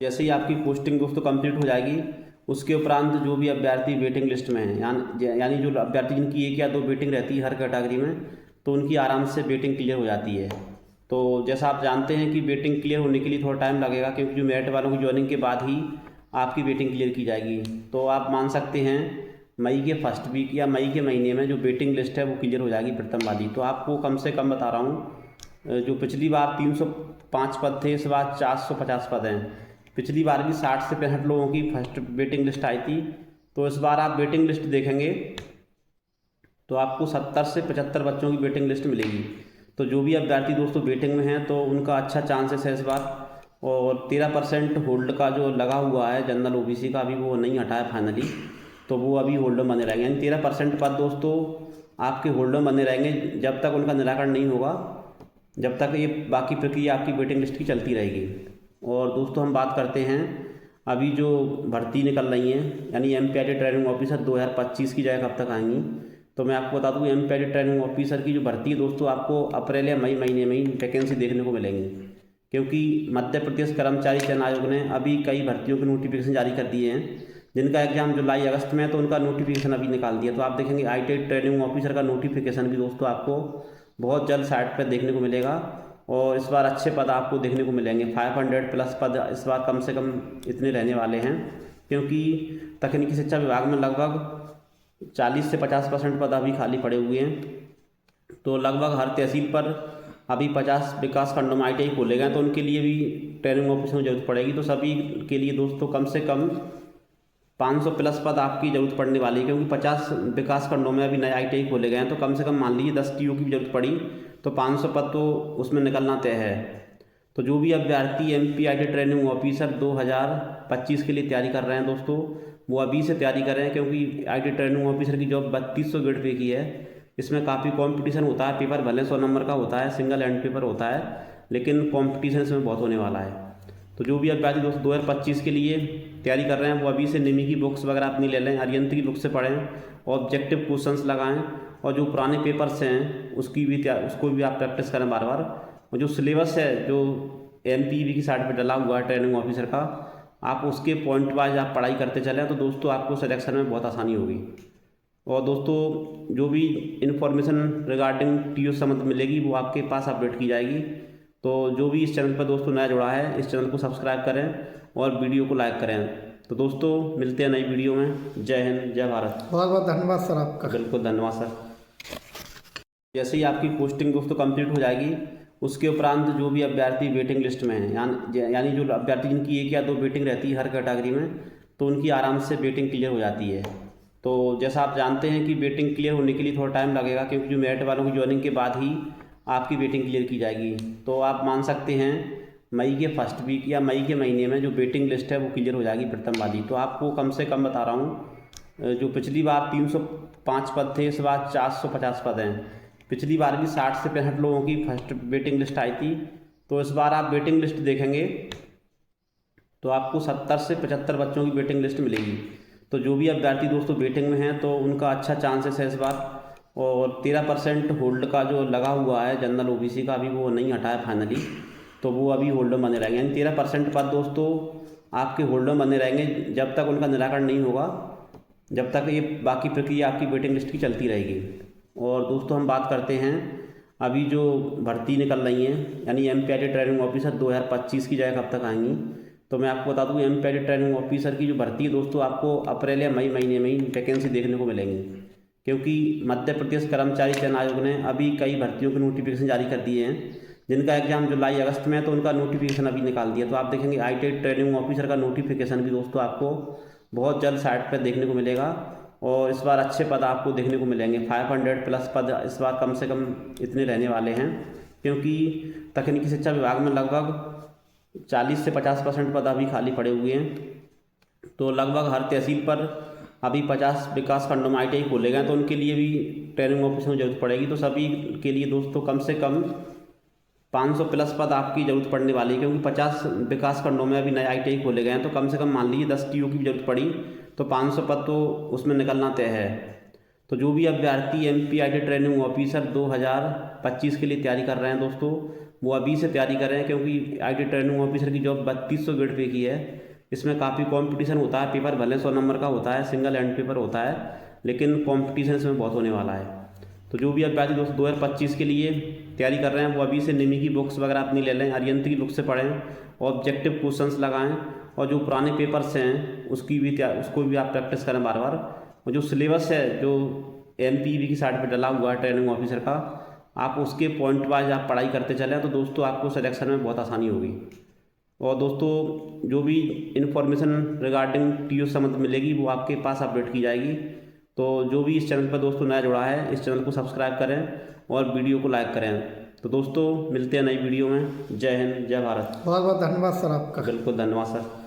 जैसे ही आपकी पोस्टिंग दोस्तों कंप्लीट हो जाएगी, उसके उपरांत जो भी अभ्यर्थी वेटिंग लिस्ट में हैं, यानी जो अभ्यर्थी जिनकी एक या दो वेटिंग रहती है हर कैटेगरी में, तो उनकी आराम से वेटिंग क्लियर हो जाती है। तो जैसा आप जानते हैं कि वेटिंग क्लियर होने के लिए थोड़ा टाइम लगेगा, क्योंकि जो मेरिट वालों की ज्वाइनिंग के बाद ही आपकी वेटिंग क्लियर की जाएगी। तो आप मान सकते हैं मई के फर्स्ट वीक या मई के महीने में जो वेटिंग लिस्ट है वो क्लियर हो जाएगी प्रथम वाली। तो आपको कम से कम बता रहा हूँ, जो पिछली बार 305 पद थे, इस बार 450 पद हैं। पिछली बार भी 60 से 65 लोगों की फर्स्ट वेटिंग लिस्ट आई थी। तो इस बार आप वेटिंग लिस्ट देखेंगे तो आपको 70 से 75 बच्चों की वेटिंग लिस्ट मिलेगी। तो जो भी अभ्यर्थी दोस्तों वेटिंग में हैं तो उनका अच्छा चांसेस है इस बार। और 13% होल्ड का जो लगा हुआ है जनरल ओबीसी का, अभी वो नहीं हटा है फाइनली, तो वो अभी होल्डर बने रहेंगे। यानी 13% पद दोस्तों आपके होल्डर बने रहेंगे जब तक उनका निराकरण नहीं होगा, जब तक ये बाकी प्रक्रिया आपकी वेटिंग लिस्ट की चलती रहेगी। और दोस्तों हम बात करते हैं अभी जो भर्ती निकल रही हैं, यानी एमपीआईटी ट्रेनिंग ऑफिसर 2025 की जगह कब तक आएंगी। तो मैं आपको बता दूं एमपीआईटी ट्रेनिंग ऑफिसर की जो भर्ती है दोस्तों, आपको अप्रैल या मई महीने में ही वैकेंसी देखने को मिलेंगी, क्योंकि मध्य प्रदेश कर्मचारी चयन आयोग ने अभी कई भर्तियों के नोटिफिकेशन जारी कर दिए हैं, जिनका एग्जाम जुलाई अगस्त में है। तो उनका नोटिफिकेशन अभी निकाल दिया। तो आप देखेंगे आईटीआई ट्रेनिंग ऑफिसर का नोटिफिकेशन भी दोस्तों आपको बहुत जल्द साइट पर देखने को मिलेगा। और इस बार अच्छे पद आपको देखने को मिलेंगे, 500 प्लस पद इस बार कम से कम इतने रहने वाले हैं, क्योंकि तकनीकी शिक्षा विभाग में लगभग 40 से 50% पद अभी खाली पड़े हुए हैं। तो लगभग हर तहसील पर अभी 50 विकास खंडों में आईटीआई खोले गए हैं, तो उनके लिए भी ट्रेनिंग ऑफिसर की जरूरत पड़ेगी। तो सभी के लिए दोस्तों कम से कम 500 प्लस पद आपकी जरूरत पड़ने वाली है, क्योंकि 50 विकास खंडों में अभी नए आईटीआई खोले गए हैं। तो कम से कम मान लीजिए 10 टीओ की भी जरूरत पड़ी तो 500 पद तो उसमें निकलना तय है। तो जो भी अभ्यर्थी एमपीआईटी ट्रेनिंग ऑफिसर 2025 के लिए तैयारी कर रहे हैं दोस्तों, वो अभी से तैयारी कर रहे हैं, क्योंकि आईटी ट्रेनिंग ऑफिसर की जॉब 3200 ग्रेड पे की है। इसमें काफ़ी कंपटीशन होता है, पेपर भले 100 नंबर का होता है, सिंगल हैंड पेपर होता है, लेकिन कंपटीशन इसमें बहुत होने वाला है। तो जो भी अभ्यर्थी दोस्तों 2025 के लिए तैयारी कर रहे हैं वो अभी से निमी की बुक्स वगैरह अपनी ले लें, अरिहंत की बुक से पढ़ें, ऑब्जेक्टिव क्वेश्चंस लगाएं, और जो पुराने पेपर्स हैं उसको भी आप प्रैक्टिस करें बार बार। और जो सिलेबस है जो एमपीवी की साइट पर डला हुआ है ट्रेनिंग ऑफिसर का, आप उसके पॉइंट वाइज आप पढ़ाई करते चलें, तो दोस्तों आपको सिलेक्शन में बहुत आसानी होगी। और दोस्तों जो भी इन्फॉर्मेशन रिगार्डिंग टीओ संबंध मिलेगी वो आपके पास अपडेट की जाएगी। तो जो भी इस चैनल पर दोस्तों नया जुड़ा है, इस चैनल को सब्सक्राइब करें और वीडियो को लाइक करें। तो दोस्तों मिलते हैं नई वीडियो में। जय हिंद, जय भारत। बहुत बहुत धन्यवाद सर आपका। बिल्कुल धन्यवाद सर। जैसे ही आपकी पोस्टिंग दोस्तों कंप्लीट हो जाएगी, उसके उपरांत जो भी अभ्यर्थी वेटिंग लिस्ट में हैं, यानी जो अभ्यर्थी जिनकी एक या दो वेटिंग रहती है हर कैटेगरी में, तो उनकी आराम से वेटिंग क्लियर हो जाती है। तो जैसा आप जानते हैं कि वेटिंग क्लियर होने के लिए थोड़ा टाइम लगेगा, क्योंकि जो मेरिट वालों की ज्वाइनिंग के बाद ही आपकी वेटिंग क्लियर की जाएगी। तो आप मान सकते हैं मई के फर्स्ट वीक या मई के महीने में जो वेटिंग लिस्ट है वो क्लियर हो जाएगी प्रथम वाली। तो आपको कम से कम बता रहा हूँ, जो पिछली बार 305 पद थे, इस बार 450 पद हैं। पिछली बार भी 60 से 65 लोगों की फर्स्ट वेटिंग लिस्ट आई थी। तो इस बार आप वेटिंग लिस्ट देखेंगे तो आपको 70 से 75 बच्चों की वेटिंग लिस्ट मिलेगी। तो जो भी अभ्यर्थी दोस्तों वेटिंग में हैं तो उनका अच्छा चांसेस है इस बार। और 13% होल्ड का जो लगा हुआ है जनरल ओबीसी का, अभी वो नहीं हटा है फाइनली, तो वो अभी होल्डर बने रहेंगे। यानी 13% पद दोस्तों आपके होल्डर बने रहेंगे जब तक उनका निराकरण नहीं होगा, जब तक ये बाकी प्रक्रिया आपकी वेटिंग लिस्ट की चलती रहेगी। और दोस्तों हम बात करते हैं अभी जो भर्ती निकल रही हैं, यानी एमपीआईटी ट्रेनिंग ऑफिसर 2025 की जगह कब तक आएंगी। तो मैं आपको बता दूं एमपीआईटी ट्रेनिंग ऑफिसर की जो भर्ती है दोस्तों, आपको अप्रैल या मई महीने में ही वैकेंसी देखने को मिलेंगी, क्योंकि मध्य प्रदेश कर्मचारी चयन आयोग ने अभी कई भर्तियों के नोटिफिकेशन जारी कर दिए हैं, जिनका एग्जाम जुलाई अगस्त में है। तो उनका नोटिफिकेशन अभी निकाल दिया। तो आप देखेंगे आईटीआई ट्रेनिंग ऑफिसर का नोटिफिकेशन भी दोस्तों आपको बहुत जल्द साइट पर देखने को मिलेगा। और इस बार अच्छे पद आपको देखने को मिलेंगे, 500 प्लस पद इस बार कम से कम इतने रहने वाले हैं, क्योंकि तकनीकी शिक्षा विभाग में लगभग 40 से 50% पद अभी खाली पड़े हुए हैं। तो लगभग हर तहसील पर अभी 50 विकास खंडों में आईटीआई खोले गए हैं, तो उनके लिए भी ट्रेनिंग ऑफिसर की जरूरत पड़ेगी। तो सभी के लिए दोस्तों कम से कम 500 प्लस पद आपकी जरूरत पड़ने वाली है, क्योंकि 50 विकास खंडों में अभी नए आईटीआई खोले गए हैं। तो कम से कम मान लीजिए 10 टीओ की भी जरूरत पड़ी तो 500 पद तो उसमें निकलना तय है। तो जो भी अभ्यर्थी एमपीआईटी ट्रेनिंग ऑफिसर 2025 के लिए तैयारी कर रहे हैं दोस्तों, वो अभी से तैयारी कर रहे हैं, क्योंकि आईटी ट्रेनिंग ऑफिसर की जॉब 3200 ग्रेड पे की है। इसमें काफ़ी कंपटीशन होता है, पेपर भले 100 नंबर का होता है, सिंगल हैंड पेपर होता है, लेकिन कंपटीशन इसमें बहुत होने वाला है। तो जो भी अभ्यर्थी दोस्तों 2025 के लिए तैयारी कर रहे हैं वो अभी से निमी की बुक्स वगैरह अपनी ले लें, अरिहंत की बुक से पढ़ें, ऑब्जेक्टिव क्वेश्चंस लगाएं, और जो पुराने पेपर्स हैं उसको भी आप प्रैक्टिस करें बार बार। और जो सिलेबस है जो MPV की साइट पर डला हुआ है ट्रेनिंग ऑफिसर का, आप उसके पॉइंट वाइज आप पढ़ाई करते चलें, तो दोस्तों आपको सिलेक्शन में बहुत आसानी होगी। और दोस्तों जो भी इन्फॉर्मेशन रिगार्डिंग TO से संबंध मिलेगी वो आपके पास अपडेट की जाएगी। तो जो भी इस चैनल पर दोस्तों नया जुड़ा है, इस चैनल को सब्सक्राइब करें और वीडियो को लाइक करें। तो दोस्तों मिलते हैं नई वीडियो में। जय हिंद, जय भारत। बहुत बहुत धन्यवाद सर आपका। बिल्कुल धन्यवाद सर।